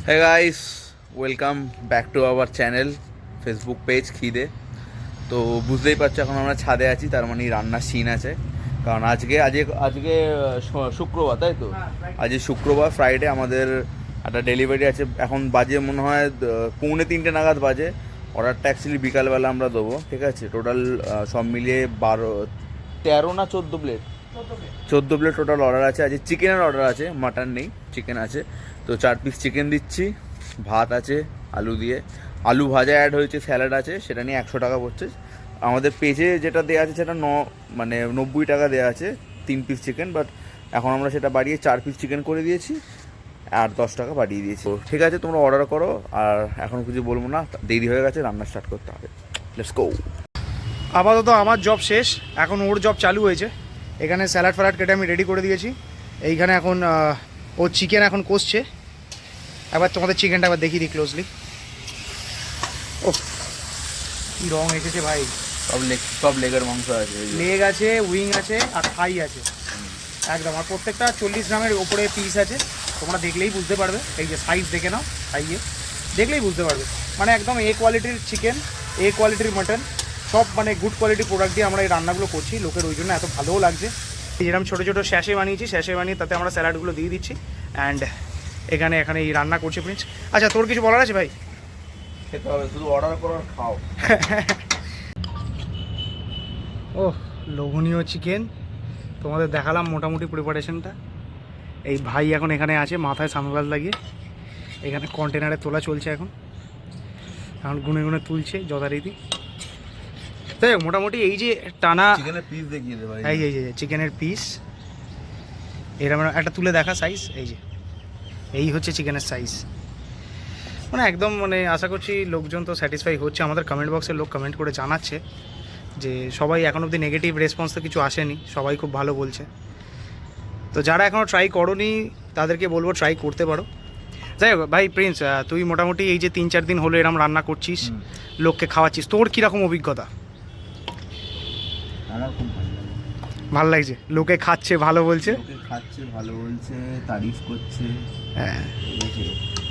Hey guys, welcome back to our channel, Facebook page খিদে। তো বুঝতেই পারছো এখন আমরা ছাদে আছি, তার মানে রান্নার সিন আছে। কারণ আজকে শুক্রবার, তাই তো? আজকে শুক্রবার, ফ্রাইডে আমাদের একটা ডেলিভারি আছে। এখন বাজে মনে হয় 2:45 নাগাদ বাজে। অর্ডারটা অ্যাকচুয়ালি বিকালবেলা আমরা দেবো, ঠিক আছে? টোটাল সব মিলিয়ে 13 না 14 প্লেট, 14 প্লেট টোটাল অর্ডার আছে। আজকে চিকেনের অর্ডার আছে, মাটন নেই, চিকেন আছে। তো 4 পিস চিকেন দিচ্ছি, ভাত আছে আলু দিয়ে, আলু ভাজা অ্যাড হয়েছে, স্যালাড আছে, সেটা নিয়ে 100 টাকা পড়ছে। আমাদের পেজে যেটা দেওয়া আছে সেটা 90 টাকা দেওয়া আছে 3 পিস চিকেন, বাট এখন আমরা সেটা বাড়িয়ে 4 পিস চিকেন করে দিয়েছি আর 10 টাকা বাড়িয়ে দিয়েছি। তো ঠিক আছে, তোমরা অর্ডার করো। আর এখন কিছু বলবো না, দেরি হয়ে গেছে, রান্না স্টার্ট করতে হবে। Let's go. আপাতত আমার জব শেষ, এখন ওর জব চালু হয়েছে। এখানে স্যালাড ফ্যালাড কেটে আমি রেডি করে দিয়েছি। এইখানে এখন ও চিকেন এখন কষছে। একবার তোমাদের চিকেনটা একবার দেখিয়ে দিই ক্লোজলি। ও কী রং এসেছে ভাই! সব লেগের মাংস আছে, লেগ আছে, উইং আছে আর থাই আছে একদম। আর প্রত্যেকটা 40 গ্রামের ওপরে পিস আছে, তোমরা দেখলেই বুঝতে পারবে। এই যে সাইজ দেখে নাও, খাইয়ে দেখলেই বুঝতে পারবে। মানে একদম এ কোয়ালিটির চিকেন, এ কোয়ালিটির মাটন, সব মানে গুড কোয়ালিটি প্রোডাক্ট দিয়ে আমরা এই রান্নাগুলো করছি। লোকের ওই জন্য এত ভালোও লাগছে। যেরকম ছোটো ছোটো স্যাশে বানিয়েছি, স্যাশে বানিয়ে তাতে আমরা স্যালাডগুলো দিয়ে দিচ্ছি। অ্যান্ড এখানে এই রান্না করছে প্রিন্স। আচ্ছা, তোর কিছু বলার আছে ভাই? খেতে হবে, শুধু অর্ডার করো আর খাও। ও লোভনীয় চিকেন তোমাদের দেখালাম মোটামুটি প্রিপারেশনটা। এই ভাই এখন এখানে আছে মাথায় সানগ্লাস লাগিয়ে, এখানে কন্টেনারে তোলা চলছে। এখন গুনে গুনে তুলছে যথারীতি। তাই মোটামুটি এই যে টানা চিকেনের পিস দেখিয়ে দে ভাই। এই যে চিকেনের পিস এরকম একটা তুলে দেখা সাইজ। এই হচ্ছে চিকেনের সাইজ। মানে একদম মানে আশা করছি লোকজন তো স্যাটিসফাই হচ্ছে। আমাদের কমেন্ট বক্সে লোক কমেন্ট করে জানাচ্ছে যে সবাই এখন অবধি নেগেটিভ রেসপন্স তো কিছু আসেনি, সবাই খুব ভালো বলছে। তো যারা এখনও ট্রাই করোনি তাদেরকে বলবো ট্রাই করতে পারো। যাই হোক ভাই প্রিন্স, তুই মোটামুটি এই যে 3-4 দিন হলো এরম রান্না করছিস, লোককে খাওয়াচ্ছিস, তোর কীরকম অভিজ্ঞতা? আমার খুব ভালো লাগছে, লোকে খাচ্ছে ভালো বলছে, তারিফ করছে। হ্যাঁ,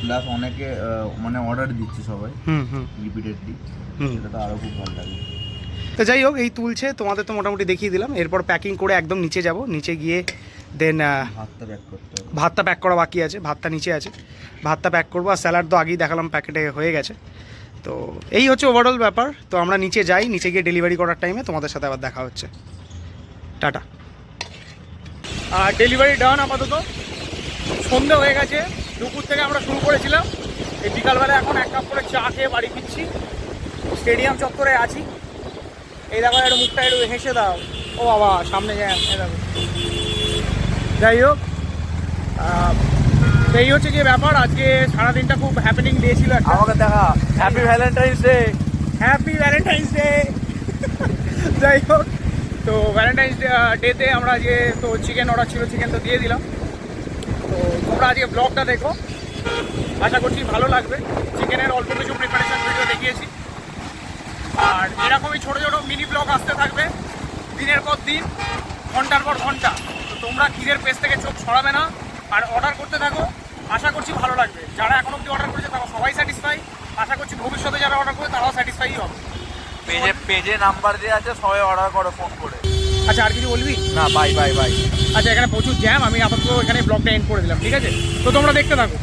প্লাস অনেকে মানে অর্ডার দিচ্ছে সবাই রিপিটেডলি, সেটা তো আরও খুব ভালো লাগে। তো যাই হোক, এই তুলছে, তোমাদের তো মোটামুটি দেখিয়ে দিলাম। এরপর প্যাকিং করে একদম নিচে যাব, নিচে গিয়ে দেন ভাতটা প্যাক করা বাকি আছে। ভাতটা নিচে আছে, ভাতটা প্যাক করবো। আর স্যালাড তো আগেই দেখালাম প্যাকেটে হয়ে গেছে। তো এই হচ্ছে ওভারঅল ব্যাপার। তো আমরা নিচে যাই, নিচে গিয়ে ডেলিভারি করার টাইমে তোমাদের সাথে আবার দেখা হচ্ছে। টাটা। আর ডেলিভারি ডান। আপাতত সন্ধে হয়ে গেছে, দুপুর থেকে আমরা শুরু করেছিলাম। এই বিকালবেলা এখন 1 কাপ করে চা খেয়ে বাড়ি ফিরছি। স্টেডিয়াম চত্বরে আছি। এই দেখো, একটু মুখটা একটু হেসে দাও। ও বাবা, সামনে যায়, দেখো। যাই হোক, এই হচ্ছে যে ব্যাপার। আজকে সারাদিনটা খুব হ্যাপেনিং ডে ছিল। আমাকে দেখা, happy Valentine's day. Happy Valentine's day. যাই হোক, তো ভ্যালেন্টাইন্স ডেতে আমরা আজকে তো চিকেন অর্ডার ছিল, চিকেন তো দিয়ে দিলাম। তো তোমরা আজকে ব্লগটা দেখো, আশা করছি ভালো লাগবে। চিকেনের অল্প কিছু প্রিপারেশন ভিডিও দেখিয়েছি, আর এরকমই ছোটো ছোটো মিনি ব্লগ আসতে থাকবে দিনের পর দিন, ঘন্টার পর ঘন্টা। তো তোমরা খিদের পেজ থেকে চোখ ছড়াবে না, আর অর্ডার করতে থাকো। আশা করছি ভালো লাগবে। যারা এখন অবধি অর্ডার করেছে তারা সবাই স্যাটিসফাই। আশা করছি ভবিষ্যতে যারা অর্ডার করবে তারাও স্যাটিসফাই হবে। পেজে নাম্বার দেওয়া আছে, সবাই অর্ডার করো ফোন করে। আচ্ছা, আর কিছু বলবি? না, বাই বাই বাই। আচ্ছা, এখানে প্রচুর জ্যাম, আমি আপাতত এখানে ব্লগটা এন্ড করে দিলাম, ঠিক আছে? তো তোমরা দেখতে থাকো।